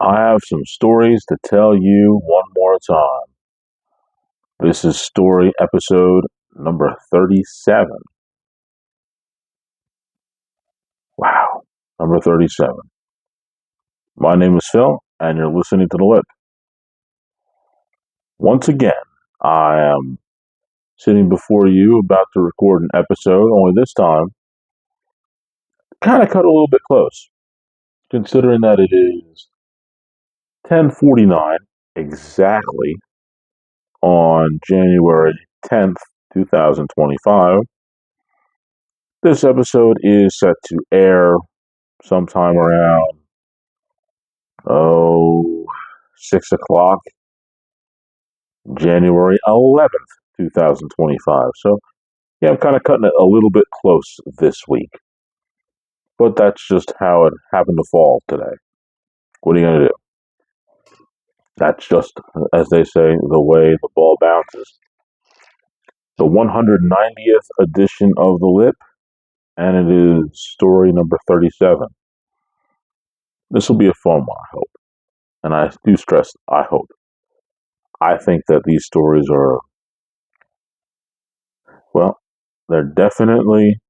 I have some stories to tell you one more time. This is story episode number 37. Wow, number 37. My name is Phil, and you're listening to The Lip. Once again, I am sitting before you about to record an episode, only this time, kind of cut a little bit close, considering that it is 10:49 exactly on January 10th, 2025. This episode is set to air sometime around, 6 o'clock, January 11th, 2025. So, yeah, I'm kind of cutting it a little bit close this week. But that's just how it happened to fall today. What are you going to do? That's just, as they say, the way the ball bounces. The 190th edition of The Lip, and it is story number 37. This will be a fun one, I hope. And I do stress, I hope. I think that these stories are, well, they're definitely,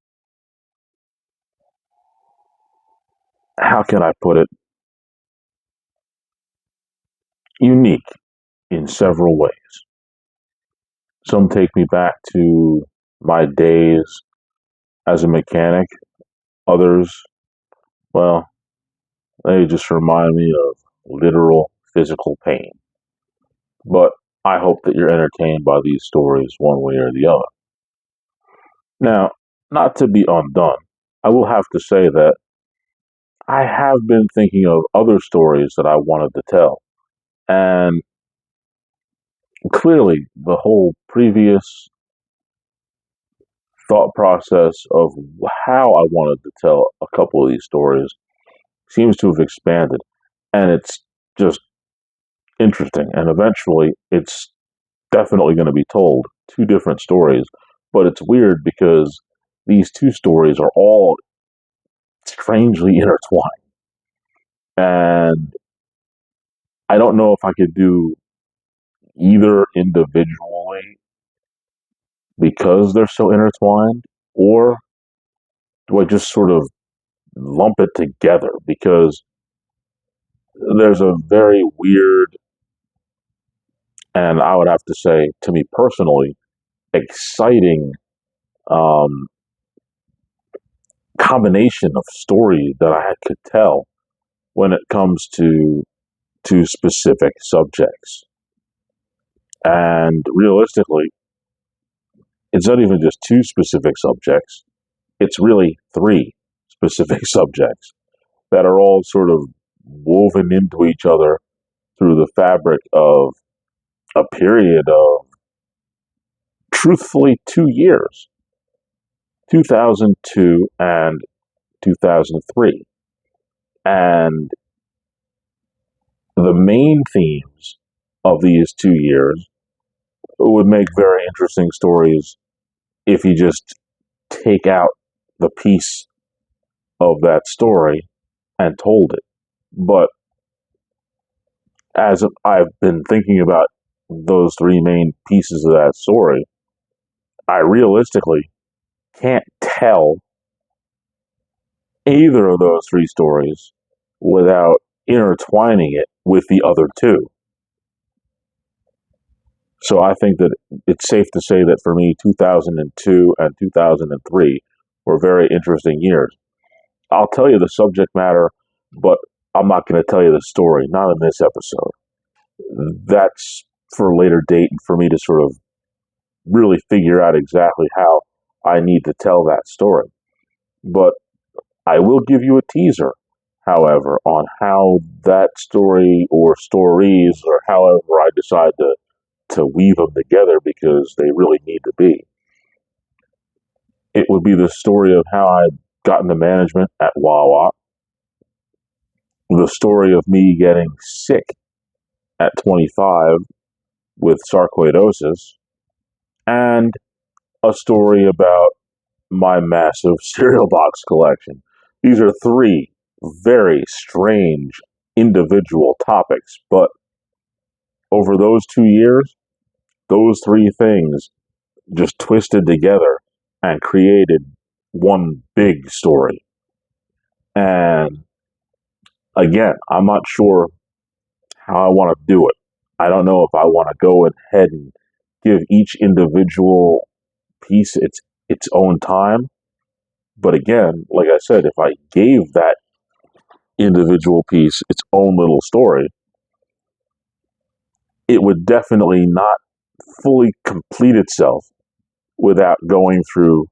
how can I put it, unique in several ways. Some take me back to my days as a mechanic. Others, well, they just remind me of literal physical pain. But I hope that you're entertained by these stories one way or the other. Now, not to be undone, I will have to say that I have been thinking of other stories that I wanted to tell. And clearly, the whole previous thought process of how I wanted to tell a couple of these stories seems to have expanded. And it's just interesting. And eventually, it's definitely going to be told two different stories. But it's weird because these two stories are all strangely intertwined. And I don't know if I could do either individually because they're so intertwined, or do I just sort of lump it together because there's a very weird, and I would have to say, to me personally, exciting um, combination of stories that I could tell when it comes to specific subjects. And realistically, it's not even just two specific subjects, it's really three specific subjects that are all sort of woven into each other through the fabric of a period of, truthfully, 2 years, 2002 and 2003. And the main themes of these 2 years would make very interesting stories if you just take out the piece of that story and told it. But as I've been thinking about those three main pieces of that story, I realistically can't tell either of those three stories without intertwining it with the other two. So I think that it's safe to say that for me, 2002 and 2003 were very interesting years. I'll tell you the subject matter, but I'm not going to tell you the story, not in this episode. That's for a later date and for me to sort of really figure out exactly how I need to tell that story. But I will give you a teaser, however, on how that story or stories or however I decide to weave them together because they really need to be. It would be the story of how I got into management at Wawa, the story of me getting sick at 25 with sarcoidosis, and a story about my massive cereal box collection. These are three very strange, individual topics, but over those 2 years, those three things just twisted together and created one big story. And again, I'm not sure how I want to do it. I don't know if I want to go ahead and give each individual piece its own time. But again, like I said, if I gave that individual piece its own little story, it would definitely not fully complete itself without going through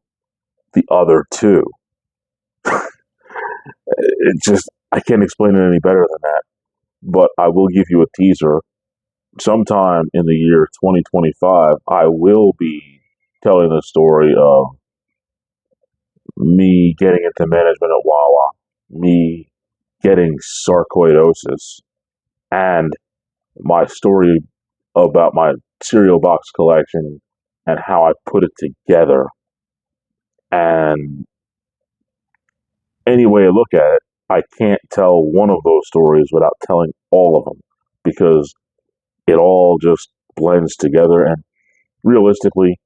the other two. It just, I can't explain it any better than that. But I will give you a teaser. Sometime in the year 2025, I will be telling the story of me getting into management at Wawa, me getting sarcoidosis, and my story about my cereal box collection and how I put it together. And any way I look at it, I can't tell one of those stories without telling all of them because it all just blends together. And realistically,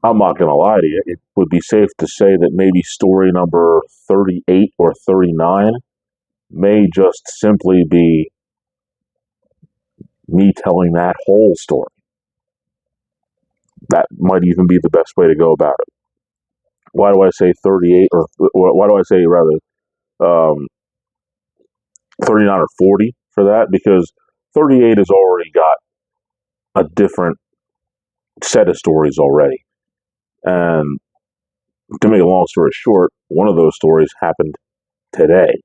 I'm not going to lie to you, it would be safe to say that maybe story number 38 or 39 may just simply be me telling that whole story. That might even be the best way to go about it. Why do I say 38 or why do I say rather um, 39 or 40 for that? Because 38 has already got a different set of stories already. And to make a long story short, one of those stories happened today,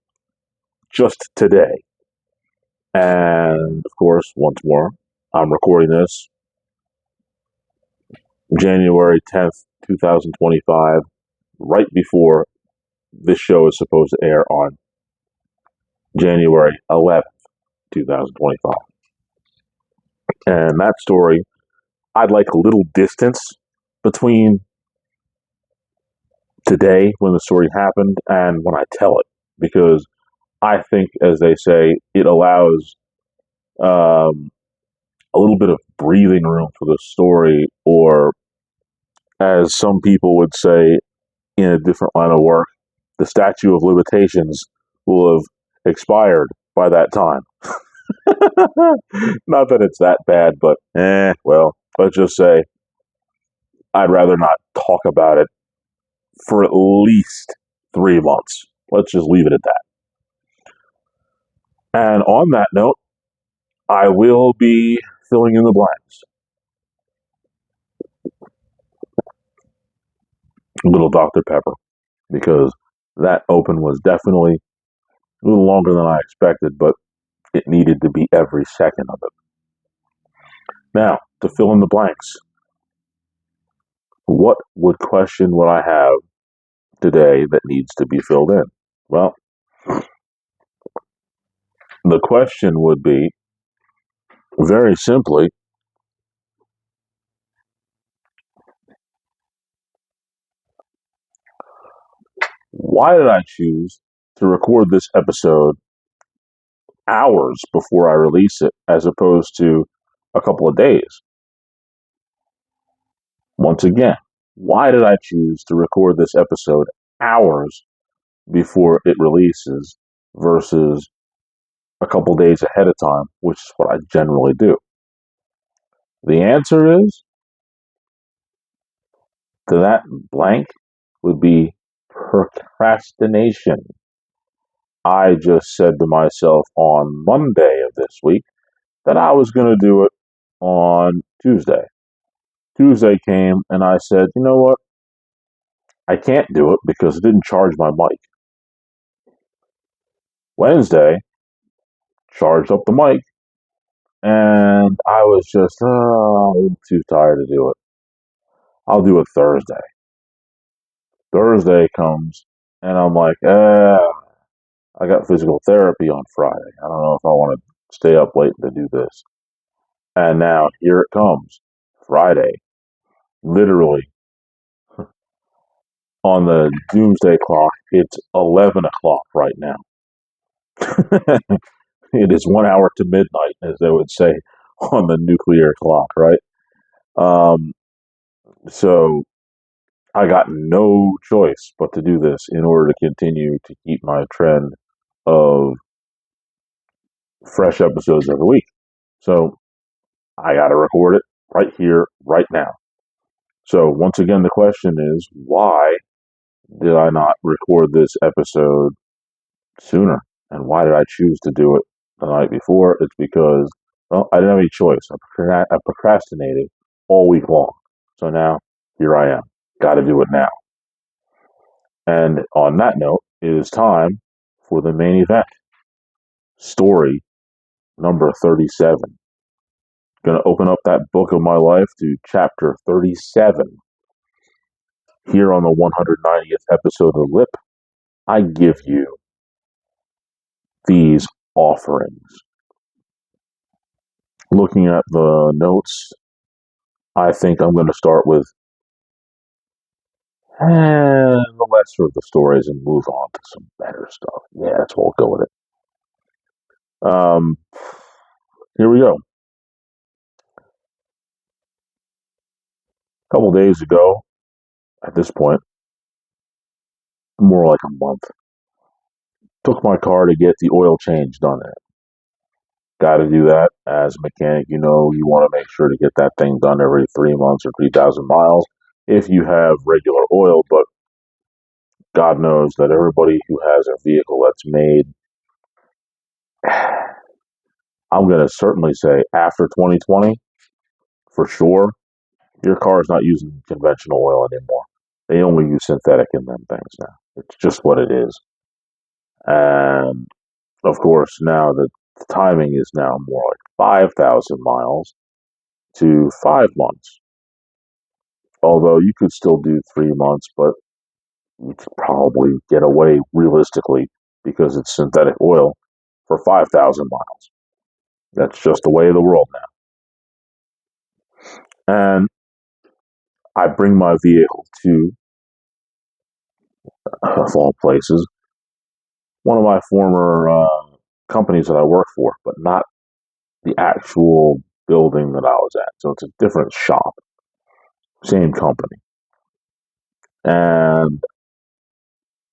just today. And of course, once more, I'm recording this January 10th, 2025, right before this show is supposed to air on January 11th, 2025. And that story, I'd like a little distance between today when the story happened and when I tell it, because I think, as they say, it allows um, a little bit of breathing room for the story, or as some people would say in a different line of work, the statute of limitations will have expired by that time. Not that it's that bad, but well, let's just say I'd rather not talk about it for at least 3 months. Let's just leave it at that. And on that note, I will be filling in the blanks. Little Dr. Pepper, because that open was definitely a little longer than I expected, but it needed to be every second of it. Now, to fill in the blanks, what question would I have today that needs to be filled in? Well, the question would be very simply, why did I choose to record this episode hours before I release it as opposed to a couple of days? Once again, why did I choose to record this episode hours before it releases versus a couple days ahead of time, which is what I generally do? The answer is to that blank would be procrastination. I just said to myself on Monday of this week that I was going to do it on Tuesday. Tuesday came and I said, you know what? I can't do it because it didn't charge my mic. Wednesday, charged up the mic, and I was just too tired to do it. I'll do it Thursday. Thursday comes, and I'm like, I got physical therapy on Friday. I don't know if I want to stay up late to do this. And now here it comes, Friday. Literally, on the doomsday clock, it's 11 o'clock right now. It is 1 hour to midnight, as they would say on the nuclear clock, right? Um, so I got no choice but to do this in order to continue to keep my trend of fresh episodes every week. So I got to record it right here, right now. So once again, the question is, why did I not record this episode sooner? And why did I choose to do it the night before? It's because, well, I didn't have any choice. I procrastinated all week long. So now here I am. Got to do it now. And on that note, it is time for the main event. Story number 37. Going to open up that book of my life to chapter 37. Here on the 190th episode of Lip, I give you these offerings. Looking at the notes, I think I'm going to start with the lesser of the stories and move on to some better stuff. Yeah, that's what we'll go with it. Here we go. A couple days ago, at this point, more like a month, took my car to get the oil change done in it. Got to do that as a mechanic. You know, you want to make sure to get that thing done every 3 months or 3,000 miles if you have regular oil. But God knows that everybody who has a vehicle that's made, I'm going to certainly say after 2020, for sure, your car is not using conventional oil anymore. They only use synthetic in them things now. It's just what it is. And of course, now the timing is now more like 5,000 miles to 5 months. Although you could still do 3 months, but you could probably get away realistically because it's synthetic oil for 5,000 miles. That's just the way of the world now. And I bring my vehicle to, of all places, one of my former companies that I work for, but not the actual building that I was at. So it's a different shop, same company. And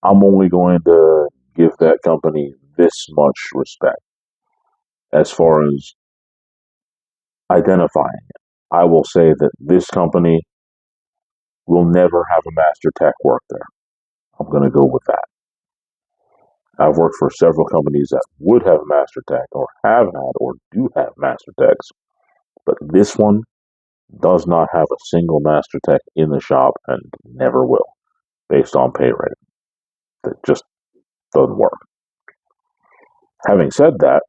I'm only going to give that company this much respect as far as identifying it. I will say that this company will never have a master tech work there. I'm going to go with that. I've worked for several companies that would have master tech or have had or do have master techs, but this one does not have a single master tech in the shop and never will, based on pay rate. That just doesn't work. Having said that,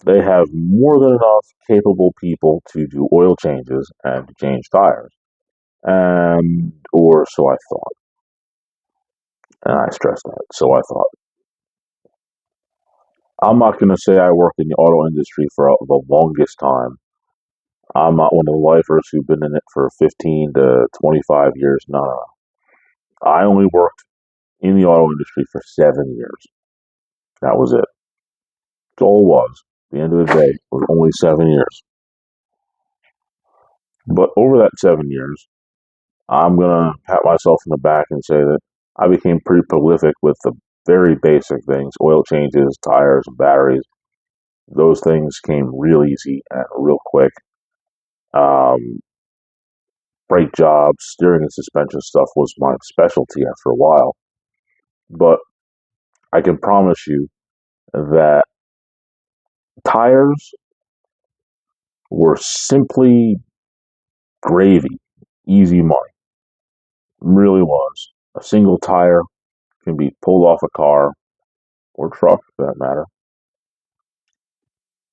they have more than enough capable people to do oil changes and to change tires. And, or so I thought. And I stress that. So I thought. I'm not going to say I worked in the auto industry for the longest time. I'm not one of the lifers who've been in it for 15 to 25 years. No, no, no. I only worked in the auto industry for 7 years. That was it. That's all it was. At the end of the day, it was only 7 years. But over that 7 years, I'm going to pat myself on the back and say that I became pretty prolific with the very basic things, oil changes, tires, and batteries. Those things came real easy and real quick. Um, Brake jobs, steering and suspension stuff was my specialty after a while. But I can promise you that tires were simply gravy, easy money. Really was. A single tire can be pulled off a car or truck, for that matter,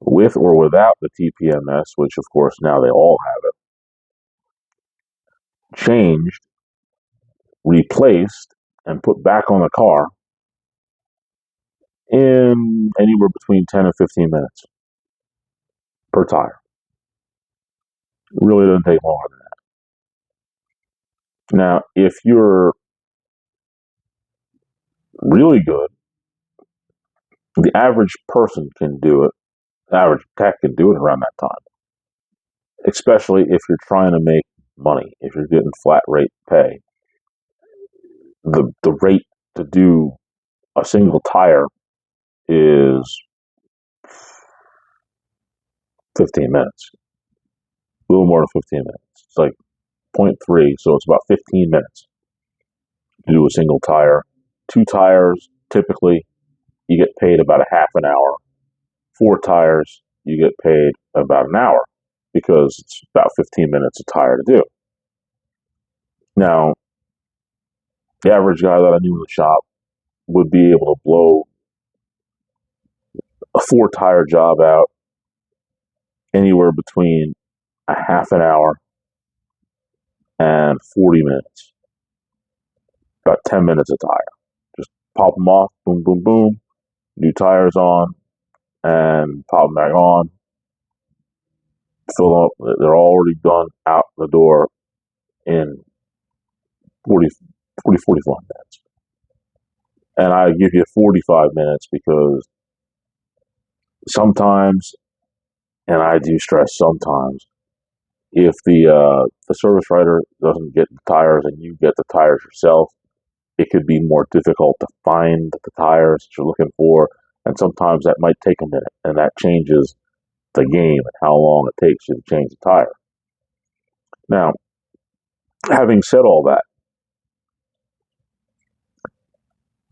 with or without the TPMS, which of course now they all have it, changed, replaced, and put back on the car in anywhere between 10 and 15 minutes per tire. It really doesn't take longer than that. Now, if you're really good The average person can do it. The average tech can do it around that time, especially if you're trying to make money. If you're getting flat rate pay, the rate to do a single tire is 15 minutes, a little more than 15 minutes. It's like zero point 0.3, so it's about 15 minutes to do a single tire. Two tires, typically, you get paid about a half an hour. Four tires, you get paid about an hour because it's about 15 minutes a tire to do. Now, the average guy that I knew in the shop would be able to blow a four tire job out anywhere between a half an hour and 40 minutes, about 10 minutes a tire. Just pop them off, boom, boom, boom, new tires on, and pop them back on, fill them up. They're already done out the door in 40, 45 minutes. And I give you 45 minutes because sometimes, and I do stress sometimes, if the service writer doesn't get the tires and you get the tires yourself, it could be more difficult to find the tires that you're looking for, and sometimes that might take a minute, and that changes the game and how long it takes you to change the tire. Now, having said all that,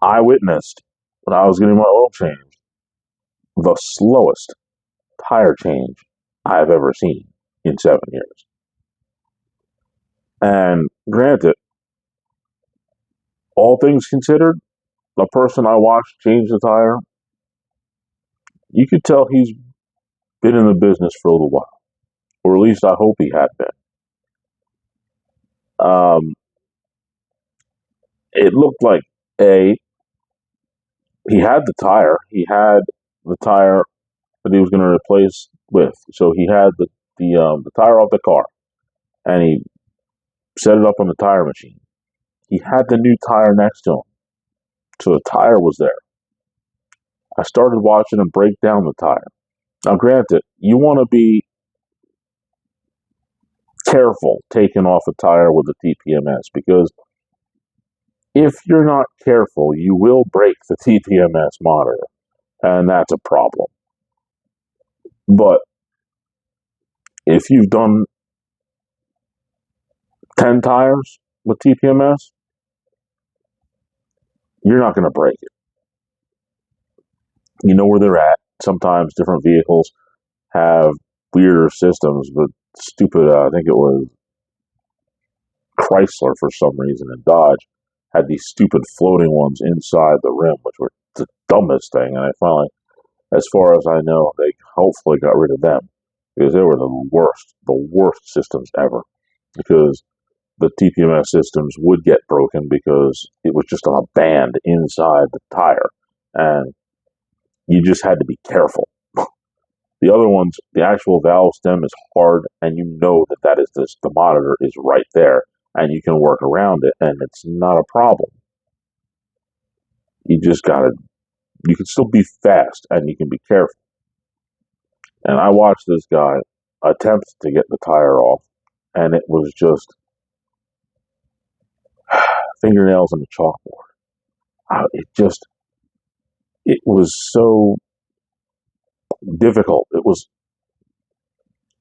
I witnessed when I was getting my oil changed the slowest tire change I've ever seen in 7 years. And granted, all things considered, the person I watched change the tire, you could tell he's been in the business for a little while, or at least I hope he had been. Um, it looked like he had the tire that he was going to replace with. So he had the tire off the car, and he set it up on the tire machine. He had the new tire next to him, so the tire was there. I started watching him break down the tire. Now, granted, you want to be careful taking off a tire with a TPMS because if you're not careful, you will break the TPMS monitor, and that's a problem. But if you've done 10 tires with TPMS, you're not going to break it. You know where they're at. Sometimes different vehicles have weirder systems, but stupid, I think it was Chrysler for some reason, and Dodge had these stupid floating ones inside the rim, which were the dumbest thing. And I finally, as far as I know, they hopefully got rid of them because they were the worst systems ever. Because the TPMS systems would get broken because it was just on a band inside the tire, and you just had to be careful. The other ones, the actual valve stem is hard, and you know that is the monitor is right there, and you can work around it, and it's not a problem. You just gotta, you can still be fast, and you can be careful. And I watched this guy attempt to get the tire off, and it was just fingernails on the chalkboard. It was so difficult.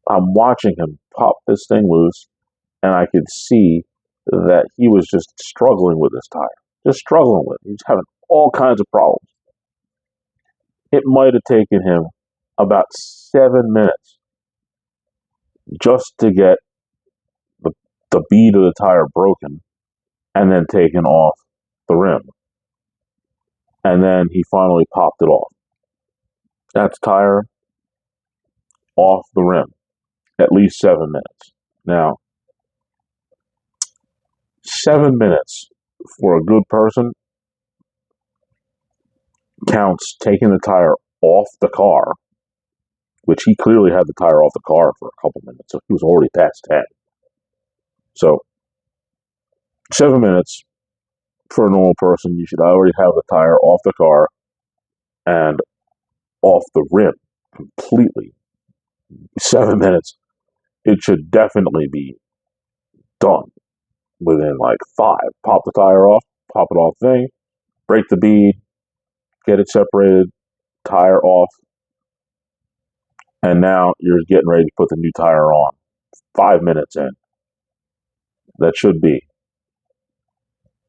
I'm watching him pop this thing loose, and I could see that he was just struggling with this tire. Just struggling with it. He was having all kinds of problems. It might have taken him about 7 minutes just to get the bead of the tire broken and then taken off the rim. And then he finally popped it off. That's tire off the rim. At least 7 minutes. Now, 7 minutes for a good person counts taking the tire off the car, which he clearly had the tire off the car for a couple minutes, so he was already past 10. So, 7 minutes for a normal person, you should already have the tire off the car and off the rim completely. 7 minutes. It should definitely be done within like 5. Pop the tire off, pop it off thing, break the bead, get it separated, tire off, and now you're getting ready to put the new tire on. 5 minutes in. That should be.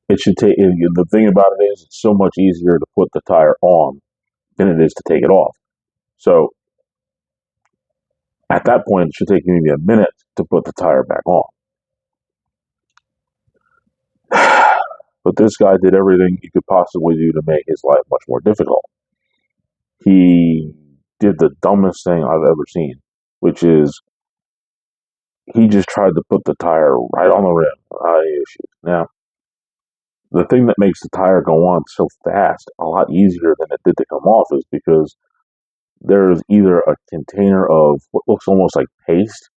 It should take. The thing about it is, it's so much easier to put the tire on than it is to take it off. So at that point, it should take maybe a minute to put the tire back on. But this guy did everything he could possibly do to make his life much more difficult. He did the dumbest thing I've ever seen, which is he just tried to put the tire right on the rim without any issues. Now, the thing that makes the tire go on so fast, a lot easier than it did to come off, is because there's either a container of what looks almost like paste,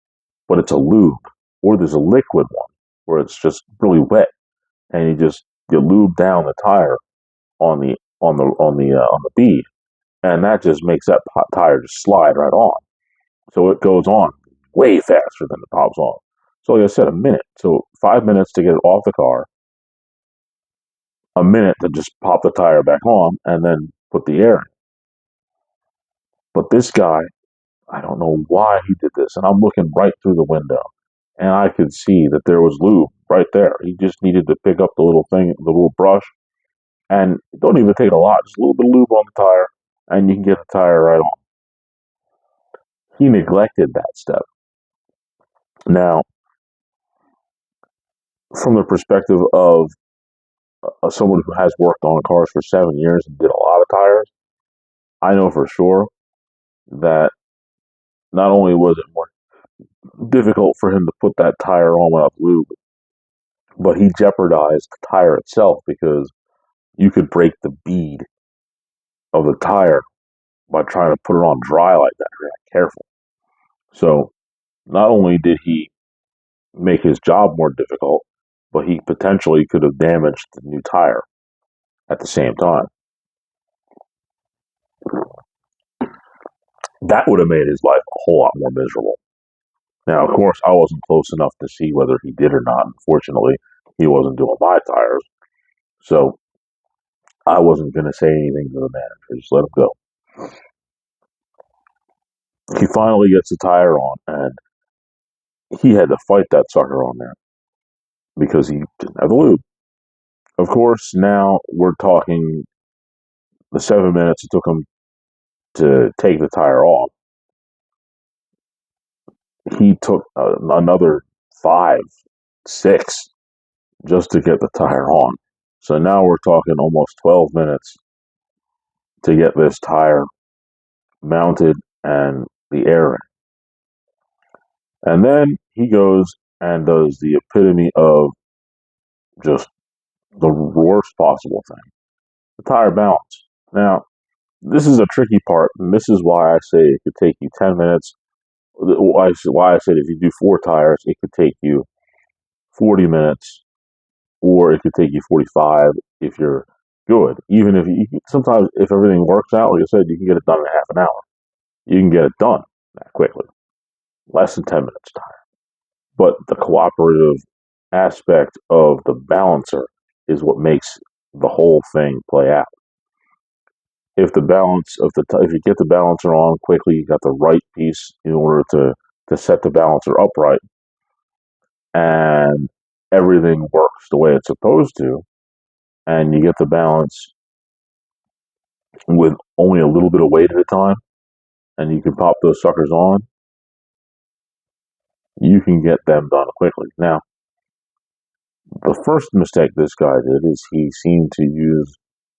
but it's a lube, or there's a liquid one where it's just really wet, and you lube down the tire on the bead, and that just makes that tire just slide right on. So it goes on way faster than it pops on. So like I said, a minute. So 5 minutes to get it off the car, a minute to just pop the tire back on, and then put the air in. But this guy, I don't know why he did this, and I'm looking right through the window, and I could see that there was lube right there. He just needed to pick up the little thing, the little brush, and it don't even take a lot, just a little bit of lube on the tire, and you can get the tire right on. He neglected that step. Now, from the perspective of someone who has worked on cars for 7 years and did a lot of tires, I know for sure that not only was it more difficult for him to put that tire on without lube, but he jeopardized the tire itself because you could break the bead of the tire by trying to put it on dry like that. You're not careful. So not only did he make his job more difficult, but he potentially could have damaged the new tire at the same time. That would have made his life a whole lot more miserable. Now, of course, I wasn't close enough to see whether he did or not. Unfortunately, he wasn't doing my tires. So I wasn't going to say anything to the manager. Just let him go. He finally gets the tire on, and he had to fight that sucker on there because he didn't have the lube. Of course, now we're talking the 7 minutes it took him to take the tire off. He took another 5, 6 just to get the tire on. So now we're talking almost 12 minutes to get this tire mounted and the air in. And then he goes and does the epitome of just the worst possible thing, the tire balance. Now, this is a tricky part, and this is why I say it could take you 10 minutes. Why I said if you do 4 tires, it could take you 40 minutes, or it could take you 45 if you're good. Even if sometimes if everything works out, like I said, you can get it done in half an hour. You can get it done that quickly, less than 10 minutes tire. But the cooperative aspect of the balancer is what makes the whole thing play out. If the balance of if you get the balancer on quickly, you got the right piece in order to set the balancer upright, and everything works the way it's supposed to, and you get the balance with only a little bit of weight at a time, and you can pop those suckers on, you can get them done quickly. Now, the first mistake this guy did is he seemed to use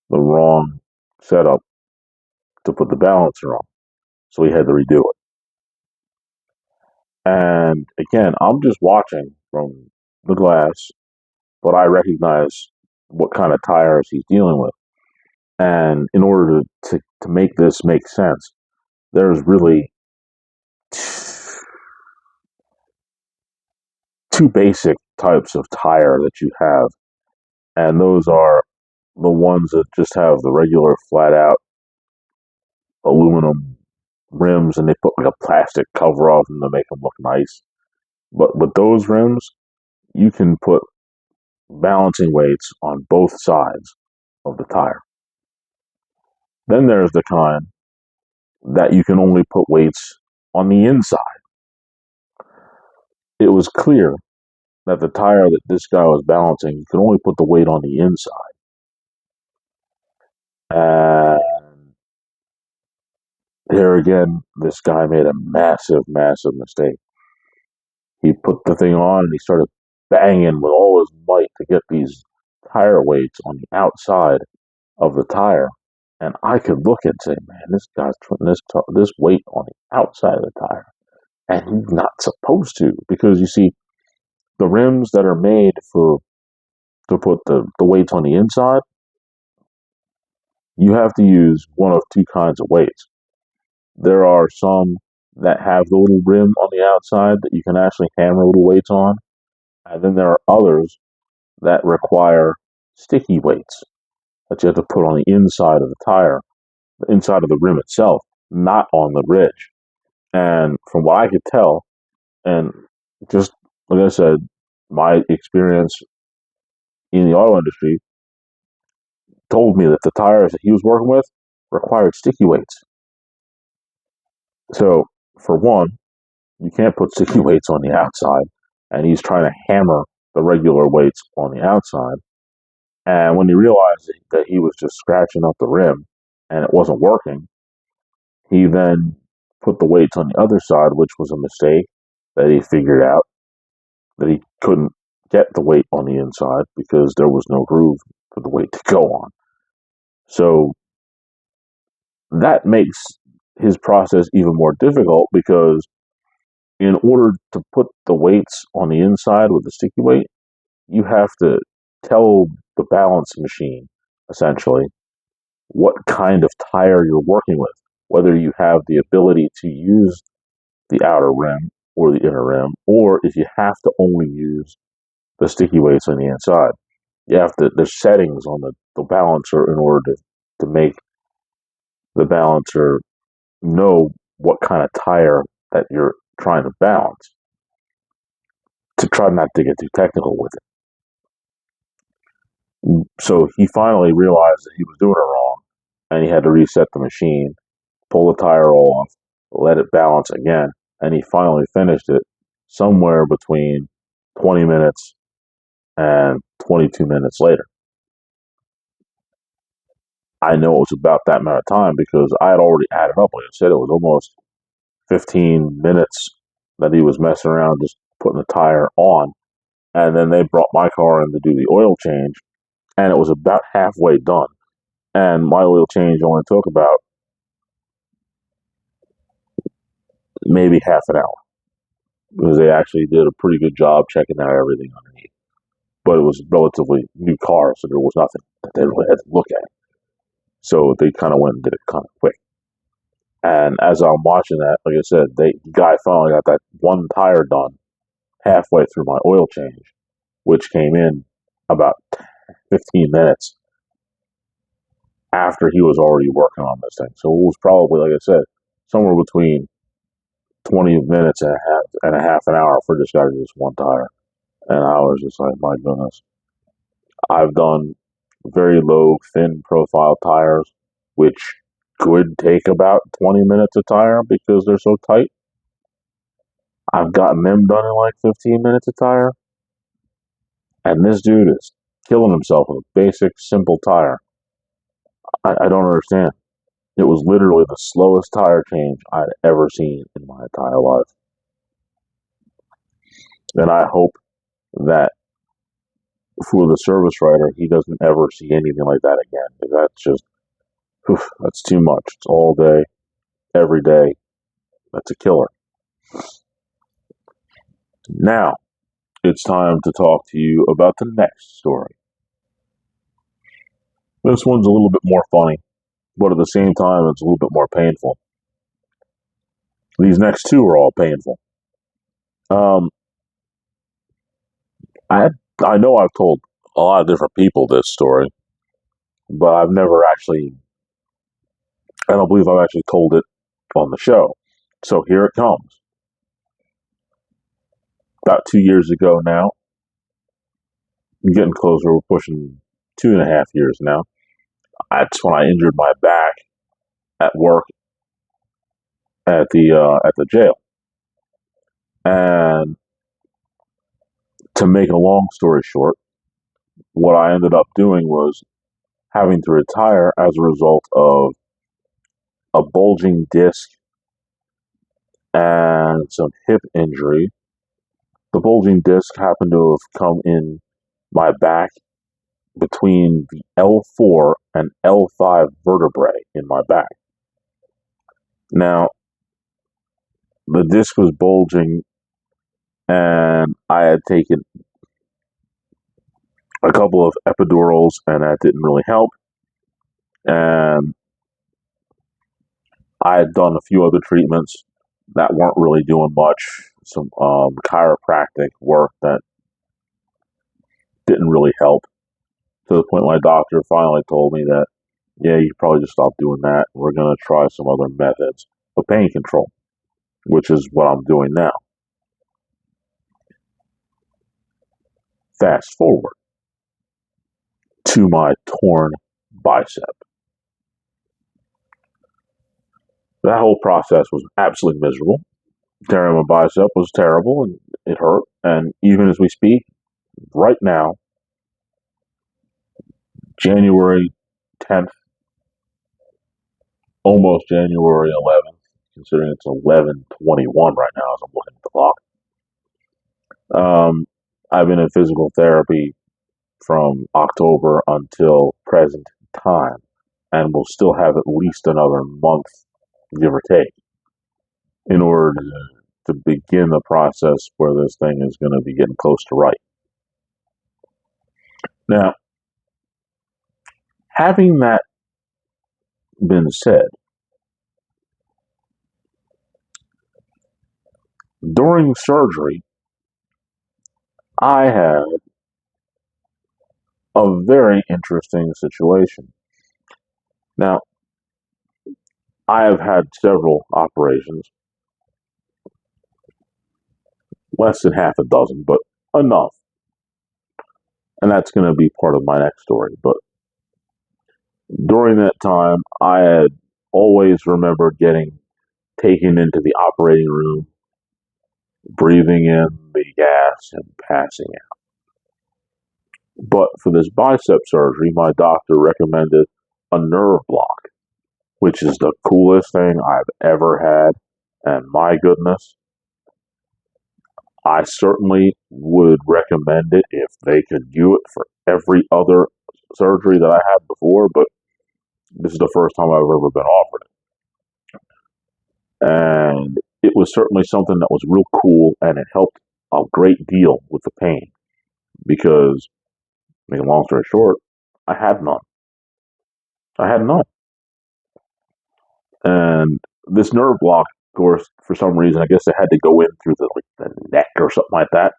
the wrong setup to put the balancer on, so he had to redo it. And again, I'm just watching from the glass, but I recognize what kind of tires he's dealing with. And in order to make this make sense, there's really two basic types of tire that you have, and those are the ones that just have the regular flat out aluminum rims, and they put like a plastic cover off them to make them look nice. But with those rims, you can put balancing weights on both sides of the tire. Then there's the kind that you can only put weights on the inside. It was clear that the tire that this guy was balancing, you could only put the weight on the inside. And here again, this guy made a massive, massive mistake. He put the thing on and he started banging with all his might to get these tire weights on the outside of the tire. And I could look and say, man, this guy's putting this weight on the outside of the tire. And he's not supposed to, because you see, the rims that are made to put the weights on the inside, you have to use one of two kinds of weights. There are some that have the little rim on the outside that you can actually hammer little weights on. And then there are others that require sticky weights that you have to put on the inside of the tire, the inside of the rim itself, not on the ridge. And from what I could tell, and just like I said, my experience in the auto industry told me that the tires that he was working with required sticky weights. So, for one, you can't put sticky weights on the outside, and he's trying to hammer the regular weights on the outside. And when he realized that he was just scratching up the rim and it wasn't working, he then put the weights on the other side, which was a mistake that he figured out, that he couldn't get the weight on the inside because there was no groove for the weight to go on. So that makes his process even more difficult, because in order to put the weights on the inside with the sticky weight, you have to tell the balance machine, essentially, what kind of tire you're working with, whether you have the ability to use the outer rim or the inner rim, or if you have to only use the sticky weights on the inside. You have to, there's settings on the balancer in order to make the balancer know what kind of tire that you're trying to balance, to try not to get too technical with it. So he finally realized that he was doing it wrong, and he had to reset the machine, pull the tire off, let it balance again, and he finally finished it somewhere between 20 minutes and 22 minutes later. I know it was about that amount of time because I had already added up. Like I said, it was almost 15 minutes that he was messing around just putting the tire on. And then they brought my car in to do the oil change, and it was about halfway done. And my oil change only took about maybe half an hour, because they actually did a pretty good job checking out everything underneath. But it was a relatively new car, so there was nothing that they really had to look at. So they kind of went and did it kind of quick. And as I'm watching that, like I said, the guy finally got that one tire done halfway through my oil change, which came in about 15 minutes after he was already working on this thing. So it was probably, like I said, somewhere between 20 minutes and a half an hour for this guy to do this one tire. And I was just like, my goodness. I've done very low, thin profile tires, which could take about 20 minutes a tire because they're so tight. I've gotten them done in like 15 minutes a tire. And this dude is killing himself with a basic, simple tire. I don't understand. It was literally the slowest tire change I'd ever seen in my entire life. And I hope that for the service writer, he doesn't ever see anything like that again. That's just, that's too much. It's all day, every day. That's a killer. Now, it's time to talk to you about the next story. This one's a little bit more funny, but at the same time, it's a little bit more painful. These next two are all painful. Um, I I know I've told a lot of different people this story, but I've never actually I don't believe I've actually told it on the show. So here it comes. About 2 years ago now, I'm getting closer. We're pushing 2.5 years now. That's when I injured my back at work at the jail. And to make a long story short, what I ended up doing was having to retire as a result of a bulging disc and some hip injury. The bulging disc happened to have come in my back between the L4 and L5 vertebrae in my back. Now, the disc was bulging, and I had taken a couple of epidurals, and that didn't really help. And I had done a few other treatments that weren't really doing much. Some chiropractic work that didn't really help. To the point my doctor finally told me that, yeah, you probably just stop doing that. We're going to try some other methods of pain control, which is what I'm doing now. Fast forward to my torn bicep. That whole process was absolutely miserable. Tearing my bicep was terrible and it hurt. And even as we speak, right now, January 10th, almost January 11th, considering it's 11:21 right now as I'm looking at the clock. I've been in physical therapy from October until present time, and we'll still have at least another month, give or take, in order to begin the process where this thing is going to be getting close to right. Now, having that been said, during surgery, I had a very interesting situation. Now, I have had several operations, less than half a dozen, but enough. And that's going to be part of my next story. But during that time, I had always remembered getting taken into the operating room, breathing in the gas, and passing out. But for this bicep surgery, my doctor recommended a nerve block, which is the coolest thing I've ever had. And my goodness, I certainly would recommend it if they could do it for every other surgery that I had before, but this is the first time I've ever been offered it. And it was certainly something that was real cool, and it helped a great deal with the pain because, making a long story short, I had none. I had none. And this nerve block, of course, for some reason, I guess they had to go in through the neck or something like that.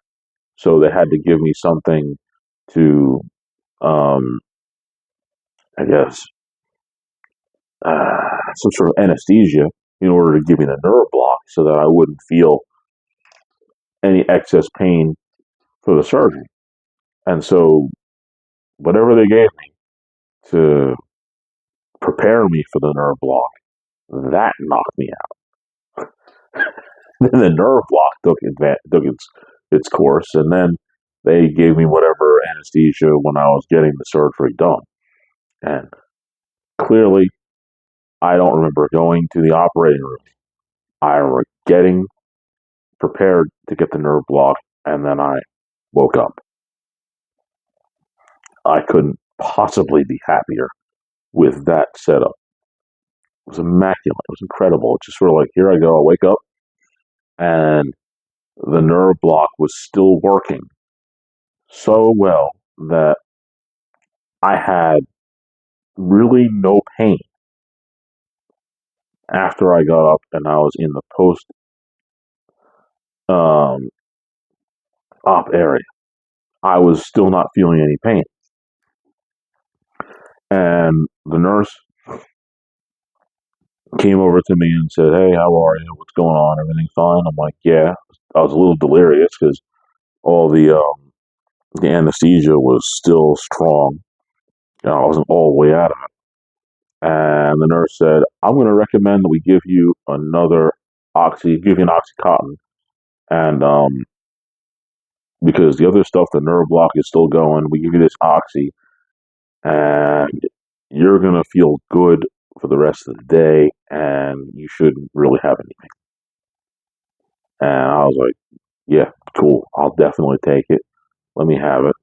So they had to give me something to, um, I guess, some sort of anesthesia in order to give me the nerve block so that I wouldn't feel any excess pain for the surgery. And so, whatever they gave me to prepare me for the nerve block, that knocked me out. Then the nerve block took its course, and then they gave me whatever anesthesia when I was getting the surgery done. And clearly, I don't remember going to the operating room. I remember getting prepared to get the nerve block, and then I woke up. I couldn't possibly be happier with that setup. It was immaculate. It was incredible. It's just sort of like, here I go. I wake up, and the nerve block was still working so well that I had really no pain after I got up and I was in the post um, op area. I was still not feeling any pain. And the nurse came over to me and said, "Hey, how are you? What's going on? Everything fine?" I'm like, "Yeah." I was a little delirious because all the anesthesia was still strong. I wasn't all the way out of it. And the nurse said, "I'm going to recommend that we give you give you an oxycontin, and because the other stuff, the nerve block is still going. We give you this oxy, and you're going to feel good for the rest of the day, and you shouldn't really have anything." And I was like, "Yeah, cool. I'll definitely take it. Let me have it."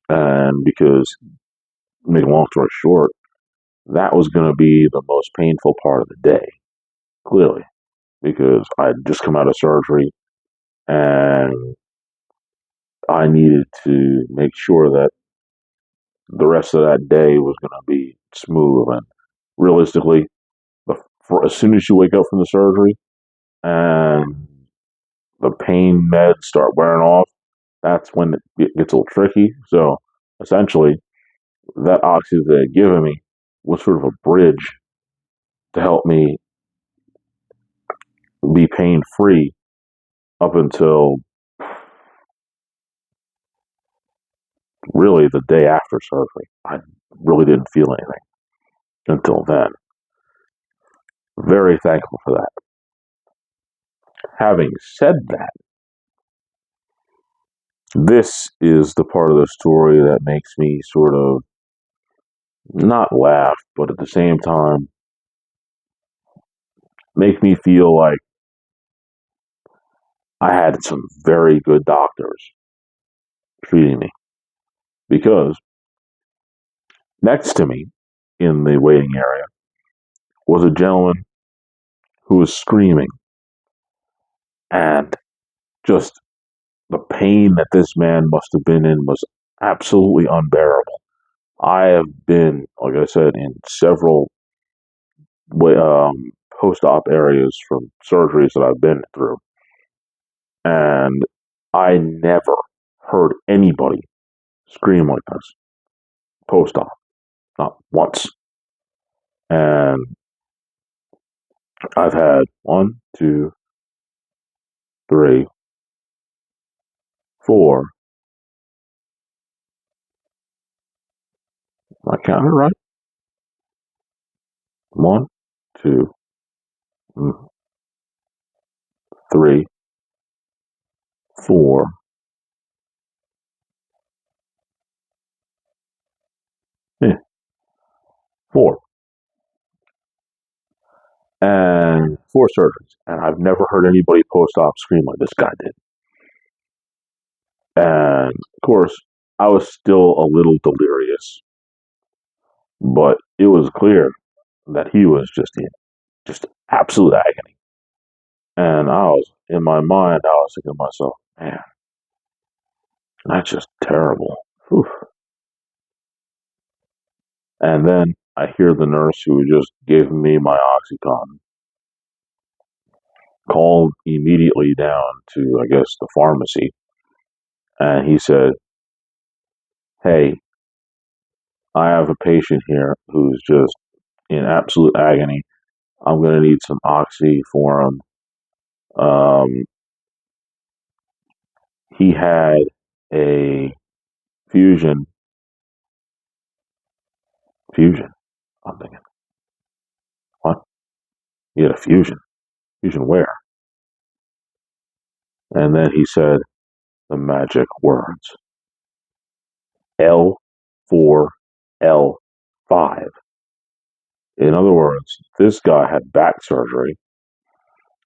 And because, make a long story short, that was going to be the most painful part of the day, clearly, because I'd just come out of surgery and I needed to make sure that the rest of that day was going to be smooth. And realistically, as soon as you wake up from the surgery and the pain meds start wearing off, that's when it gets a little tricky. So essentially, that oxygen they had given me was sort of a bridge to help me be pain free up until really the day after surgery. I really didn't feel anything until then. Very thankful for that. Having said that, this is the part of the story that makes me sort of not laugh, but at the same time, make me feel like I had some very good doctors treating me. Because next to me in the waiting area was a gentleman who was screaming, and just the pain that this man must have been in was absolutely unbearable. I have been, like I said, in several post-op areas from surgeries that I've been through, and I never heard anybody scream like this post-op, not once. And I've had one, two, three, four. Am I counting right? One, two, three, four, yeah, four, and four surgeries. And I've never heard anybody post-op scream like this guy did. And of course, I was still a little delirious, but it was clear that he was just absolute agony. And I was, in my mind, I was thinking to myself, man, that's just terrible. Whew. And then I hear the nurse who just gave me my Oxycontin called immediately down to, I guess, the pharmacy. And he said, "Hey, I have a patient here who's just in absolute agony. I'm going to need some Oxy for him. Um, he had a fusion. Fusion? I'm thinking, what? He had a fusion. Fusion where?" And then he said the magic words L4, L5. In other words, this guy had back surgery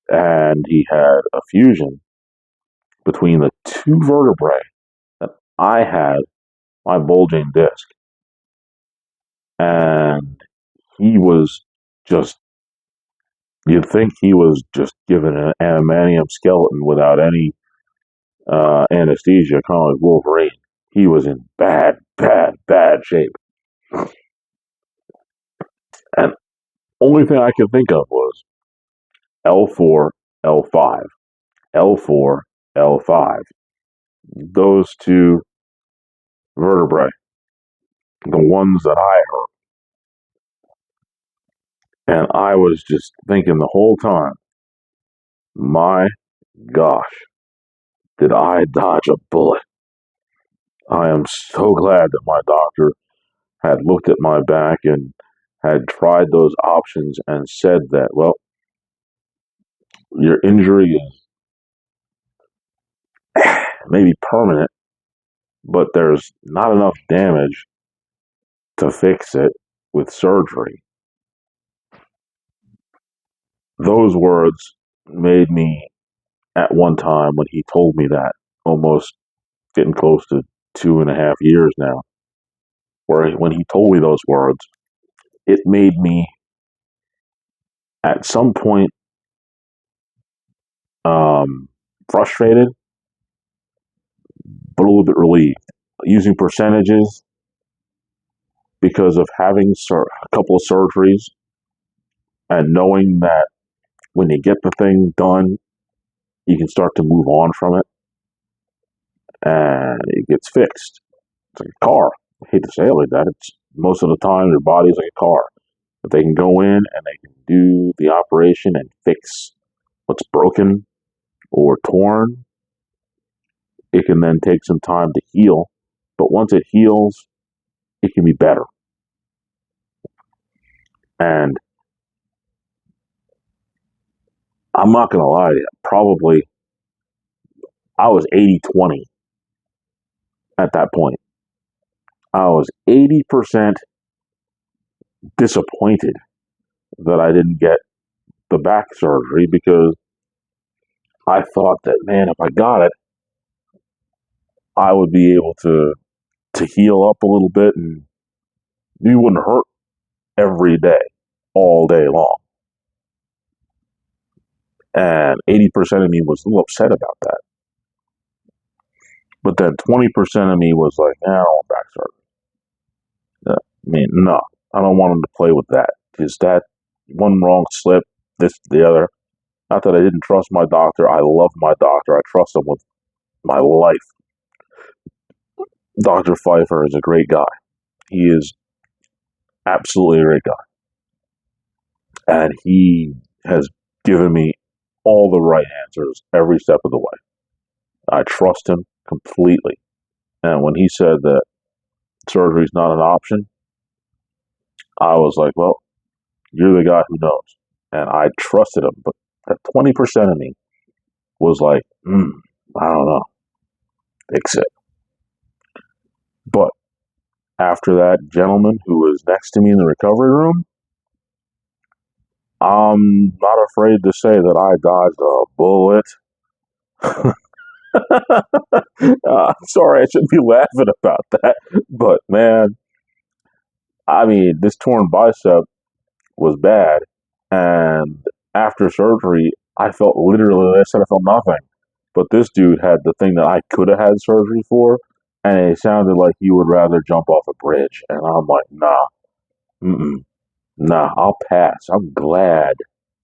and he had a fusion between the two vertebrae that I had, my bulging disc. And he was just, you'd think he was just given an adamantium skeleton without any anesthesia, kind of like Wolverine. He was in bad, bad, bad shape. And only thing I could think of was L4, L5, L4, L5. Those two vertebrae, the ones that I heard. And I was just thinking the whole time, my gosh, did I dodge a bullet? I am so glad that my doctor had looked at my back and had tried those options and said that, well, your injury is maybe permanent, but there's not enough damage to fix it with surgery. Those words made me, at one time when he told me that, almost getting close to 2.5 years now, where when he told me those words, it made me at some point frustrated, but a little bit relieved. Using percentages because of having a couple of surgeries and knowing that when you get the thing done, you can start to move on from it and it gets fixed. It's like a car. I hate to say it like that. It's most of the time your body's like a car. If they can go in and they can do the operation and fix what's broken or torn, it can then take some time to heal. But once it heals, it can be better. And I'm not going to lie to you, probably I was 80-20 at that point. I was 80% disappointed that I didn't get the back surgery because I thought that, man, if I got it, I would be able to heal up a little bit and you wouldn't hurt every day, all day long. And 80% of me was a little upset about that. But then 20% of me was like, I don't want back surgery. I mean, no, I don't want them to play with that. Because that one wrong slip, this, the other. Not that I didn't trust my doctor. I love my doctor. I trust him with my life. Dr. Pfeiffer is a great guy. He is absolutely a great guy. And he has given me all the right answers every step of the way. I trust him completely. And when he said that surgery is not an option, I was like, well, you're the guy who knows. And I trusted him. But that 20% of me was like, I don't know, fix it. But after that gentleman who was next to me in the recovery room, I'm not afraid to say that I dodged a bullet. Sorry, I shouldn't be laughing about that. But man, I mean, this torn bicep was bad. And after surgery, I felt literally, I said I felt nothing. But this dude had the thing that I could have had surgery for. And it sounded like he would rather jump off a bridge. And I'm like, nah, I'll pass. I'm glad,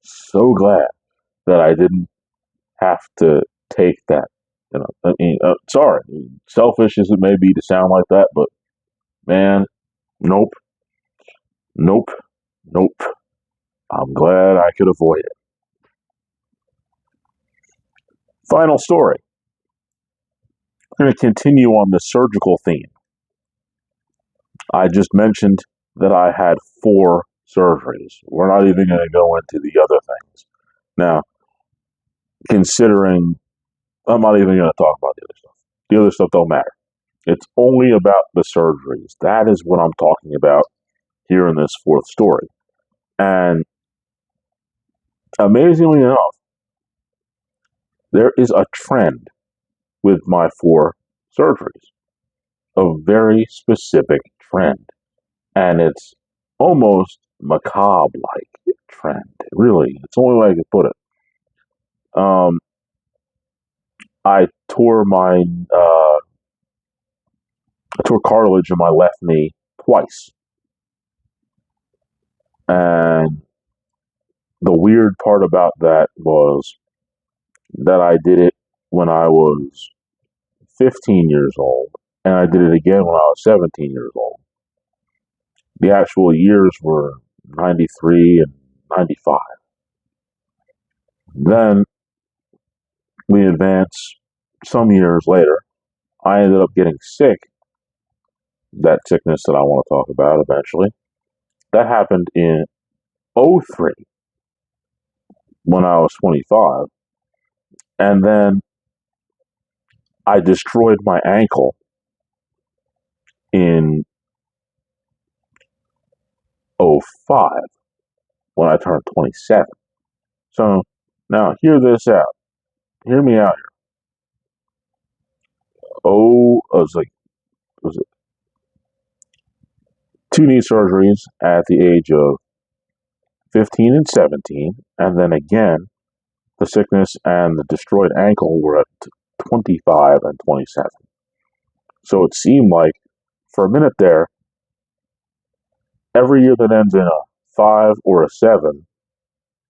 so glad that I didn't have to take that. I mean, sorry, selfish as it may be to sound like that, but man, nope, nope, nope. I'm glad I could avoid it. Final story. I'm going to continue on the surgical theme. I just mentioned that I had 4 surgeries. We're not even going to go into the other things. Now, considering I'm not even going to talk about the other stuff. The other stuff don't matter. It's only about the surgeries. That is what I'm talking about here in this 4th story. And amazingly enough, there is a trend with my 4 surgeries, a very specific trend. And it's almost macabre like trend. Really, it's the only way I can put it. I tore I tore cartilage in my left knee twice. And the weird part about that was that I did it when I was 15 years old, and I did it again when I was 17 years old. The actual years were 93 and 95. Then we advance some years later. I ended up getting sick, that sickness that I want to talk about eventually. That happened in '03 when I was 25. And then I destroyed my ankle in '05 when I turned 27. So now hear this out. Hear me out here. It was two knee surgeries at the age of 15 and 17, and then again, the sickness and the destroyed ankle were at 25 and 27. So it seemed like, for a minute there, every year that ends in a 5 or a 7,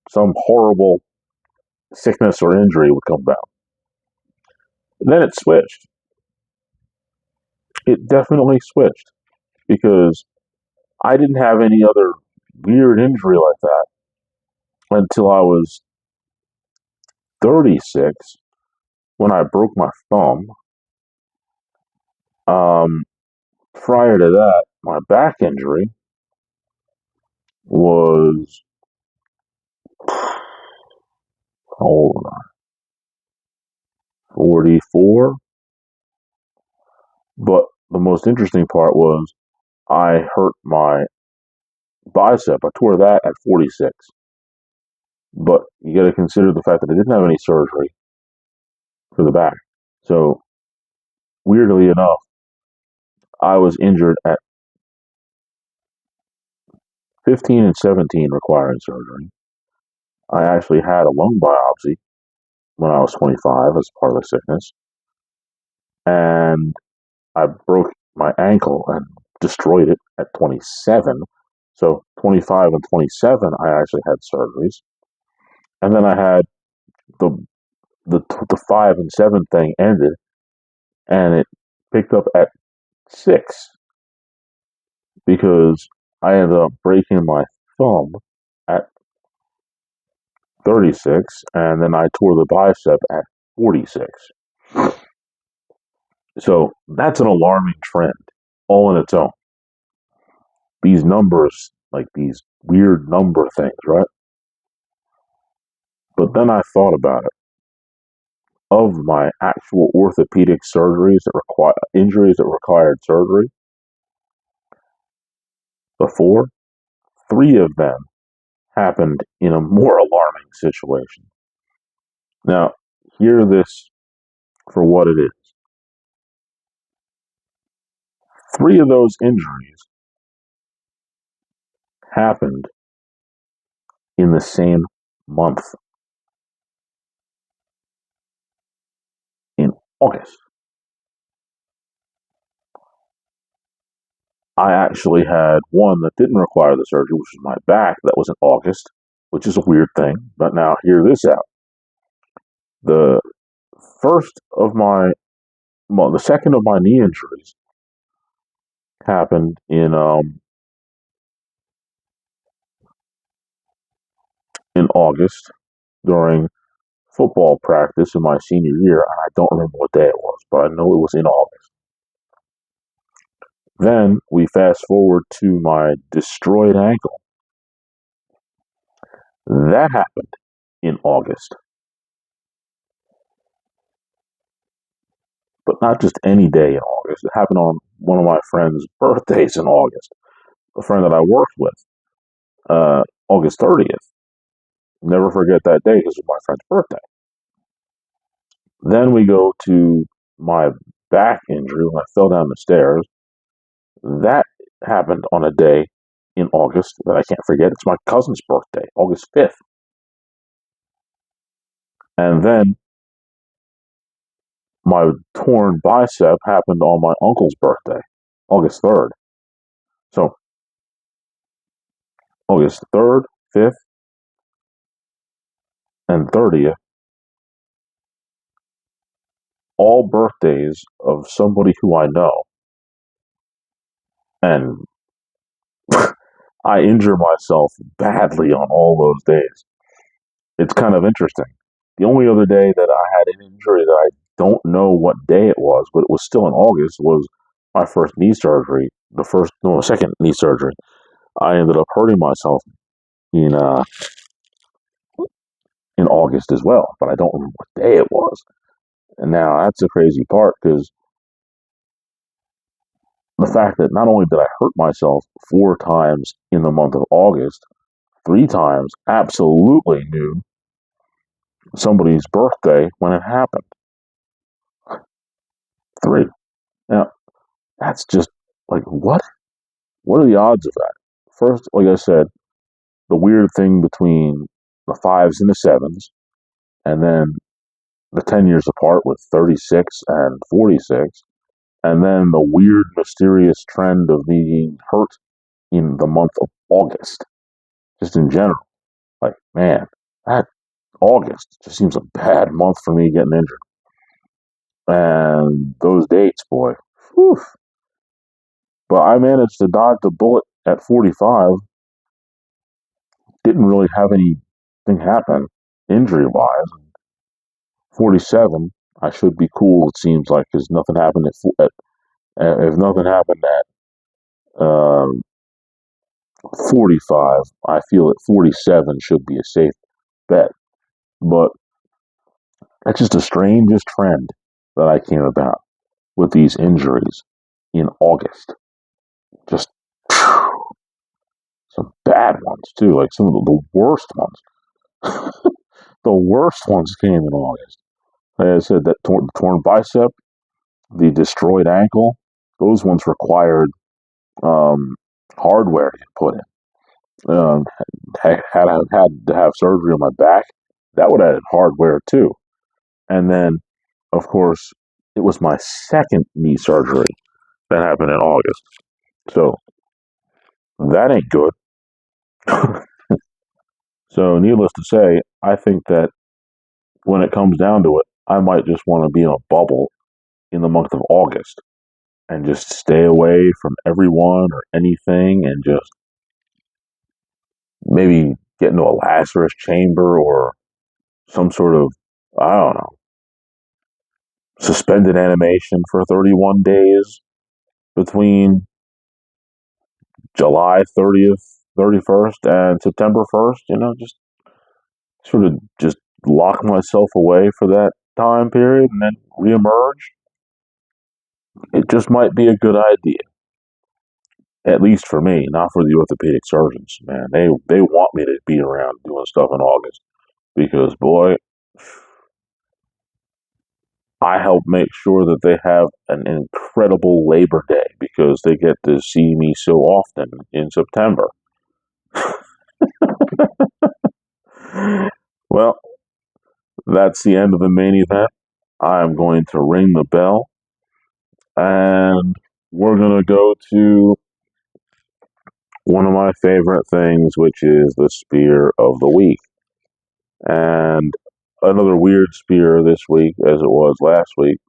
some horrible sickness or injury would come about. And then it switched. It definitely switched because I didn't have any other weird injury like that until I was 36 when I broke my thumb. Um, Prior to that, my back injury was, hold on, 44. But the most interesting part was I hurt my bicep. I tore that at 46. But you got to consider the fact that I didn't have any surgery for the back. So, weirdly enough, I was injured at 15 and 17 requiring surgery. I actually had a lung biopsy when I was 25 as part of the sickness. And I broke my ankle and destroyed it at 27. So 25 and 27, I actually had surgeries. And then I had the the 5 and 7 thing ended, and it picked up at 6 because I ended up breaking my thumb at 36, and then I tore the bicep at 46. So that's an alarming trend all in its own. These numbers, like these weird number things, right? But then I thought about it. Of my actual orthopedic surgeries that require injuries that required surgery before, 3 of them happened in a more alarming situation. Now, hear this for what it is. 3 of those injuries happened in the same month, in August. I actually had one that didn't require the surgery, which was my back. That was in August, which is a weird thing. But now, hear this out. The first of my, well, the second of my knee injuries happened in August during football practice in my senior year, and I don't remember what day it was, but I know it was in August. Then we fast forward to my destroyed ankle. That happened in August. But not just any day in August. It happened on one of my friend's birthdays in August. A friend that I worked with, August 30th. Never forget that day because it was my friend's birthday. Then we go to my back injury when I fell down the stairs. That happened on a day in August that I can't forget. It's my cousin's birthday, August 5th. And then my torn bicep happened on my uncle's birthday, August 3rd. So, August 3rd, 5th, and 30th, all birthdays of somebody who I know. And I injure myself badly on all those days. It's kind of interesting. The only other day that I had an injury that I don't know what day it was, but it was still in August, was my first knee surgery. Second knee surgery. I ended up hurting myself in uh, in August as well, but I don't remember what day it was. And now that's the crazy part because the fact that not only did I hurt myself 4 times in the month of August, 3 times absolutely knew somebody's birthday when it happened. Three. Now, that's just like, what? What are the odds of that? First, like I said, the weird thing between the fives and the sevens, and then the 10 years apart with 36 and 46, and then the weird, mysterious trend of me being hurt in the month of August, just in general. Like, man, that August just seems a bad month for me getting injured. And those dates, boy, whew. But I managed to dodge the bullet at 45. Didn't really have anything happen injury wise. 47, I should be cool. It seems like because nothing happened if nothing happened at 45. I feel at 47 should be a safe bet. But that's just the strangest trend that I came about with these injuries in August. Just some bad ones too, like some of the worst ones. The worst ones came in August. Like I said, that torn bicep, the destroyed ankle, those ones required um, hardware to put in. Had I had to have surgery on my back, that would have had hardware too. And then, of course, it was my second knee surgery that happened in August. So that ain't good. So, needless to say, I think that when it comes down to it, I might just want to be in a bubble in the month of August and just stay away from everyone or anything and just maybe get into a Lazarus chamber or some sort of, I don't know, suspended animation for 31 days between July 30th, 31st, and September 1st, just sort of just lock myself away for that time period and then reemerge. It just might be a good idea. At least for me, not for the orthopedic surgeons, man. They want me to be around doing stuff in August because boy, I help make sure that they have an incredible Labor Day because they get to see me so often in September. Well, that's the end of the main event. I'm going to ring the bell and we're going to go to one of my favorite things, which is the spear of the week. And another weird spear this week, as it was last week.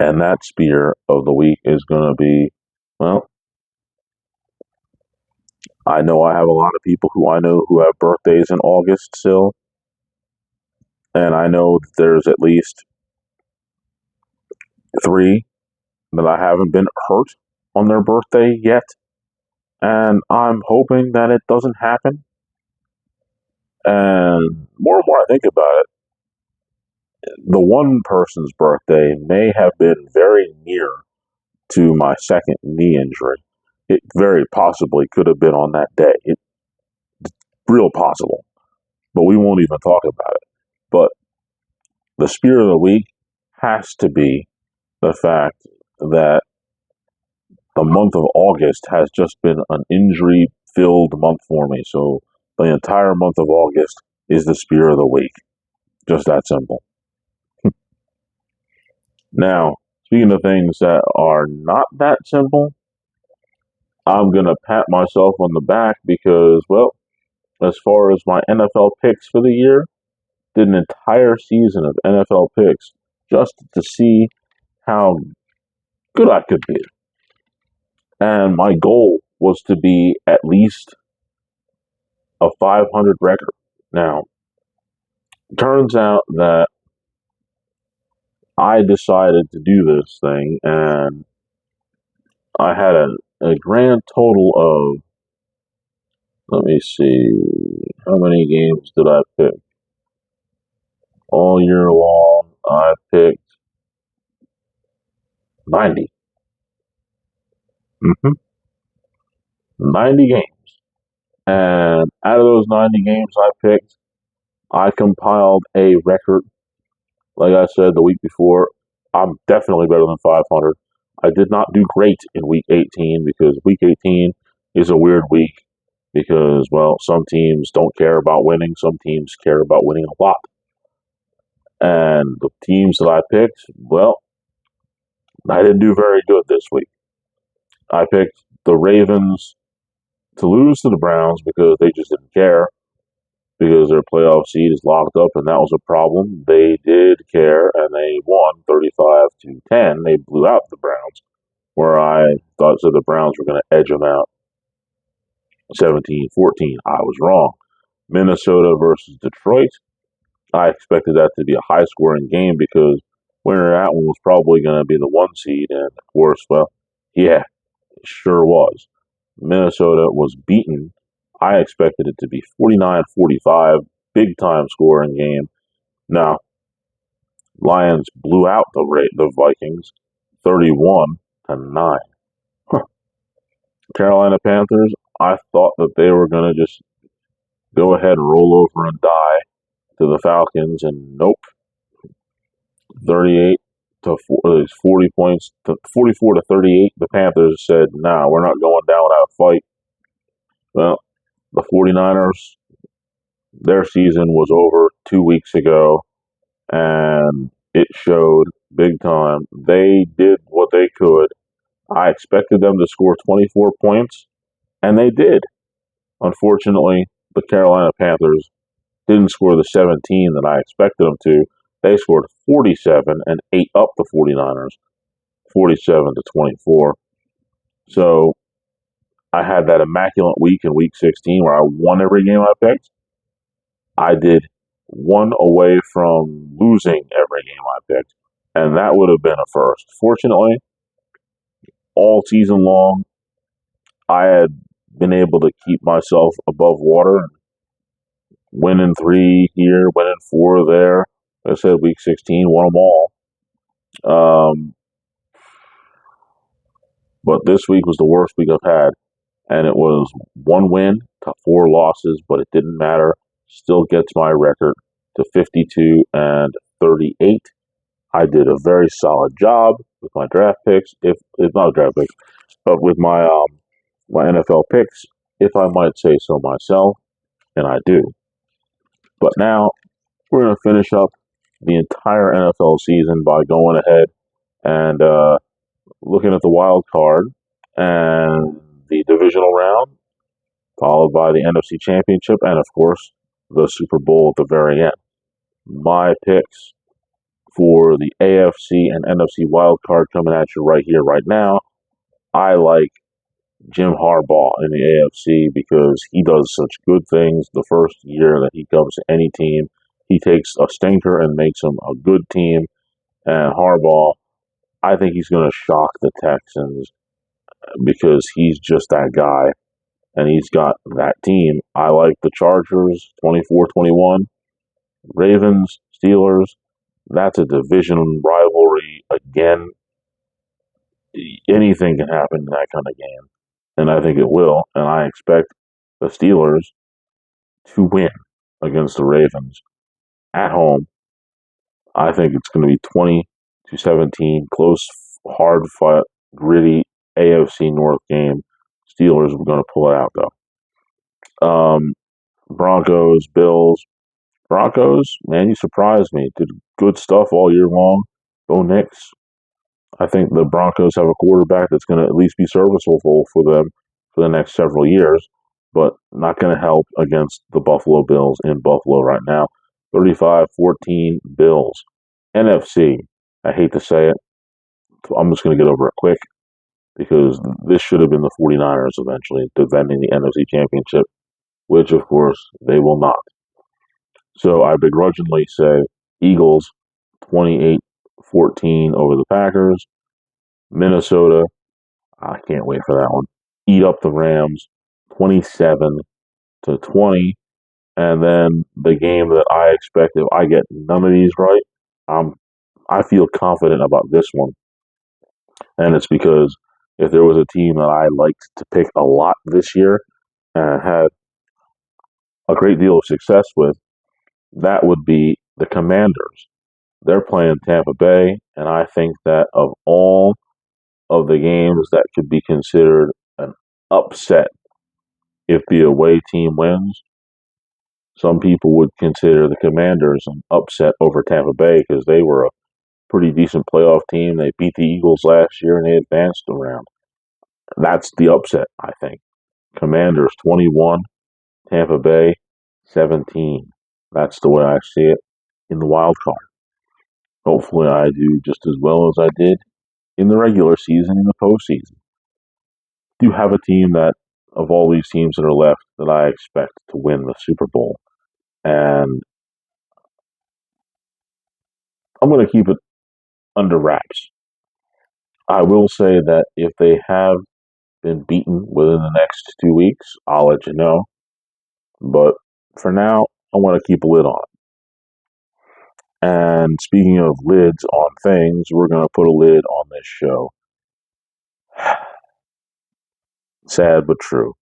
And that spear of the week is going to be, well, I know I have a lot of people who I know who have birthdays in August still. And I know that there's at least 3 that I haven't been hurt on their birthday yet. And I'm hoping that it doesn't happen. And more I think about it, the one person's birthday may have been very near to my second knee injury. It very possibly could have been on that day. It's real possible. But we won't even talk about it. But the spear of the week has to be the fact that the month of August has just been an injury filled month for me. So the entire month of August is the spear of the week. Just that simple. Now, speaking of things that are not that simple, I'm going to pat myself on the back because, well, as far as my NFL picks for the year, did an entire season of NFL picks just to see how good I could be. And my goal was to be at least a 500 record. Now, turns out that I decided to do this thing, and I had a grand total of, let me see, how many games did I pick? All year long, I picked 90. 90 games. And out of those 90 games I picked, I compiled a record. Like I said the week before, I'm definitely better than 500. I did not do great in week 18 because week 18 is a weird week because, well, some teams don't care about winning, some teams care about winning a lot. And the teams that I picked, well, I didn't do very good this week. I picked the Ravens to lose to the Browns because they just didn't care because their playoff seed is locked up, and that was a problem. They did care, and they won 35-10. They blew out the Browns, where I thought so the Browns were going to edge them out 17-14. I was wrong. Minnesota versus Detroit. I expected that to be a high-scoring game because winner that one was probably going to be the one seed, and of course, well, yeah, it sure was. Minnesota was beaten. I expected it to be 49-45, big time scoring game. Now, Lions blew out the Vikings 31-9. Carolina Panthers, I thought that they were going to just go ahead and roll over and die to the Falcons, and nope. 38 to 40 points to 44 to 38. The Panthers said, "Nah, we're not going down without a fight." Well, the 49ers, their season was over 2 weeks ago, and it showed big time. They did what they could. I expected them to score 24 points, and they did. Unfortunately, the Carolina Panthers didn't score the 17 that I expected them to. They scored 47 and ate up the 49ers, 47-24. So I had that immaculate week in week 16 where I won every game I picked. I did one away from losing every game I picked, and that would have been a first. Fortunately, all season long, I had been able to keep myself above water, winning 3 here, winning 4 there. Like I said, week 16, won them all. But this week was the worst week I've had, and it was 1 win to 4 losses, but it didn't matter. Still gets my record to 52-38. I did a very solid job with my draft picks, if not draft picks, but with my NFL picks, if I might say so myself, and I do. But now we're going to finish up the entire NFL season by going ahead and looking at the wild card and the divisional round, followed by the NFC Championship, and of course, the Super Bowl at the very end. My picks for the AFC and NFC wild card coming at you right here, right now. I like Jim Harbaugh in the AFC because he does such good things the first year that he comes to any team. He takes a stinker and makes them a good team. And Harbaugh, I think he's going to shock the Texans because he's just that guy and he's got that team. I like the Chargers 24-21, Ravens, Steelers. That's a division rivalry again. Anything can happen in that kind of game, and I think it will. And I expect the Steelers to win against the Ravens at home. I think it's going to be 20-17, close, hard fought, gritty AFC North game. Steelers are going to pull it out though. Broncos, Bills. Broncos, man, you surprised me. Did good stuff all year long. Go Knicks. I think the Broncos have a quarterback that's going to at least be serviceable for them for the next several years, but not going to help against the Buffalo Bills in Buffalo right now. 35-14 Bills. NFC, I hate to say it. I'm just going to get over it quick. because this should have been the 49ers eventually defending the NFC Championship, which, of course, they will not. So I begrudgingly say Eagles 28-14 over the Packers. Minnesota, I can't wait for that one. Eat up the Rams 27-20. And then the game that I expect, if I get none of these right, I feel confident about this one. And it's because if there was a team that I liked to pick a lot this year and had a great deal of success with, that would be the Commanders. They're playing Tampa Bay, and I think that of all of the games that could be considered an upset if the away team wins, some people would consider the Commanders an upset over Tampa Bay because they were a pretty decent playoff team. They beat the Eagles last year and they advanced around. That's the upset, I think. Commanders 21, Tampa Bay 17. That's the way I see it in the wild card. Hopefully, I do just as well as I did in the regular season in the postseason. Do have a team that, of all these teams that are left, that I expect to win the Super Bowl. And I'm going to keep it under wraps. I will say that if they have been beaten within the next 2 weeks, I'll let you know. But for now, I want to keep a lid on it. And speaking of lids on things, we're going to put a lid on this show. Sad but true.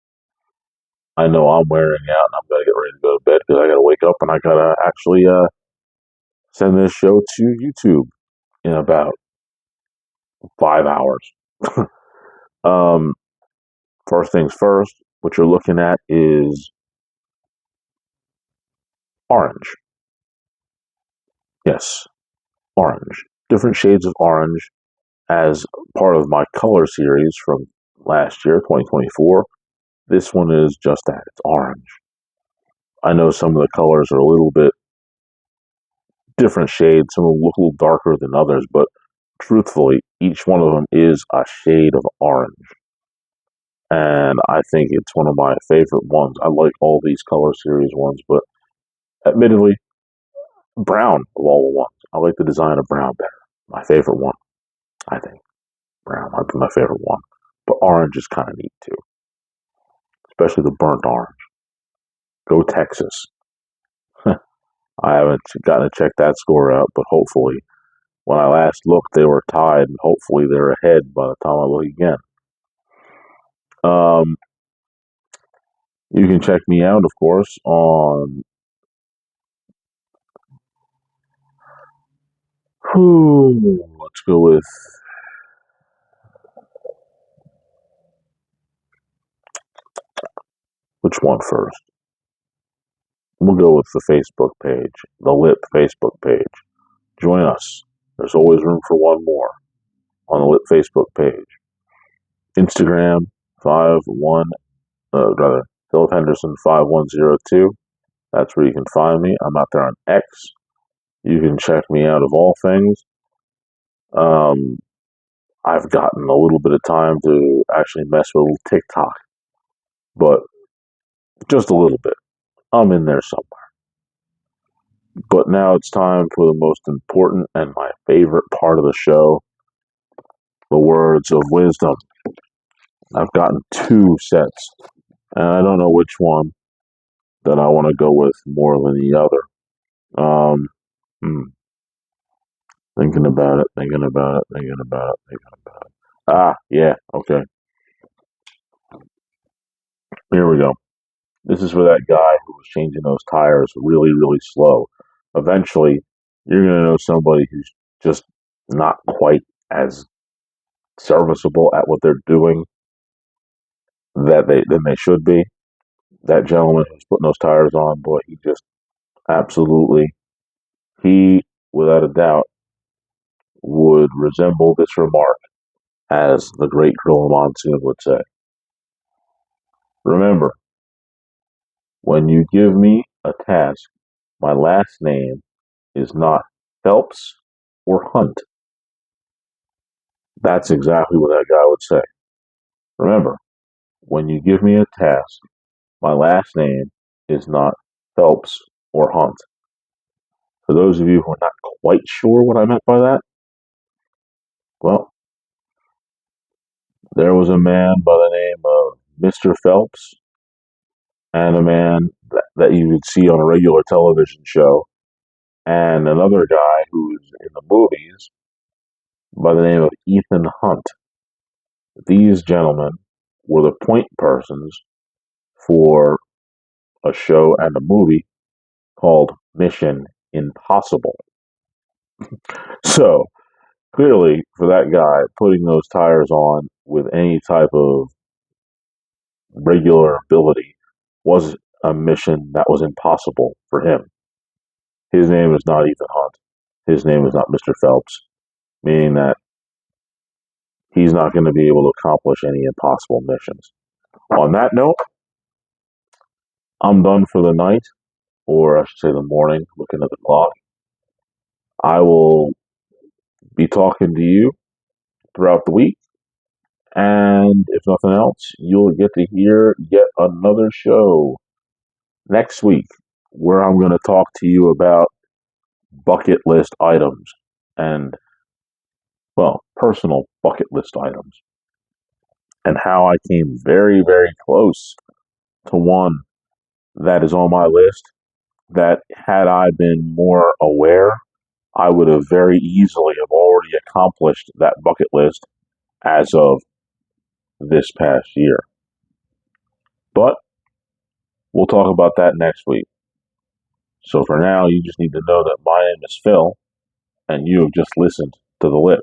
I know I'm wearing out and I'm going to get ready to go to bed because I got to wake up and I got to actually send this show to YouTube in about 5 hours. um, First things first, what you're looking at is orange. Yes, orange. Different shades of orange as part of my color series from last year, 2024. This one is just that. It's orange. I know some of the colors are a little bit different shades. Some will look a little darker than others, but truthfully, each one of them is a shade of orange. And I think it's one of my favorite ones. I like all these color series ones, but admittedly, brown of all the ones. I like the design of brown better. My favorite one, I think. Brown might be my favorite one. But orange is kind of neat too, especially the burnt orange. Go Texas. I haven't gotten to check that score out, but hopefully, when I last looked, they were tied, and hopefully they're ahead by the time I look again. Um, you can check me out, of course, on let's go with which one first? We'll go with the Facebook page, the LIP Facebook page. Join us. There's always room for one more on the LIP Facebook page. Instagram, 5-1, Philip Henderson 5102. That's where you can find me. I'm out there on X. You can check me out of all things. I've gotten a little bit of time to actually mess with TikTok, but just a little bit. I'm in there somewhere. But now it's time for the most important and my favorite part of the show, the words of wisdom. I've gotten two sets, and I don't know which one that I want to go with more than the other. Thinking about it. Yeah, okay. Here we go. This is for that guy who was changing those tires really, really slow. Eventually, you're going to know somebody who's just not quite as serviceable at what they're doing than they should be. That gentleman who's putting those tires on, boy, he just absolutely, he, without a doubt, would resemble this remark, as the great Gorilla Monsoon would say. Remember, when you give me a task, my last name is not Phelps or Hunt. That's exactly what that guy would say. Remember, when you give me a task, my last name is not Phelps or Hunt. For those of you who are not quite sure what I meant by that, well, there was a man by the name of Mr. Phelps and a man that you would see on a regular television show, and another guy who's in the movies by the name of Ethan Hunt. These gentlemen were the point persons for a show and a movie called Mission Impossible. So, clearly, for that guy, putting those tires on with any type of regular ability was a mission that was impossible for him. His name is not Ethan Hunt. His name is not Mr. Phelps, meaning that he's not going to be able to accomplish any impossible missions. On that note, I'm done for the night, or I should say the morning, looking at the clock. I will be talking to you throughout the week, and if nothing else, you'll get to hear yet another show next week where I'm going to talk to you about bucket list items and, well, personal bucket list items and how I came very, very close to one that is on my list that had I been more aware, I would have very easily have already accomplished that bucket list as of this past year. But we'll talk about that next week. So for now, you just need to know that my name is Phil, and you have just listened to The Lip.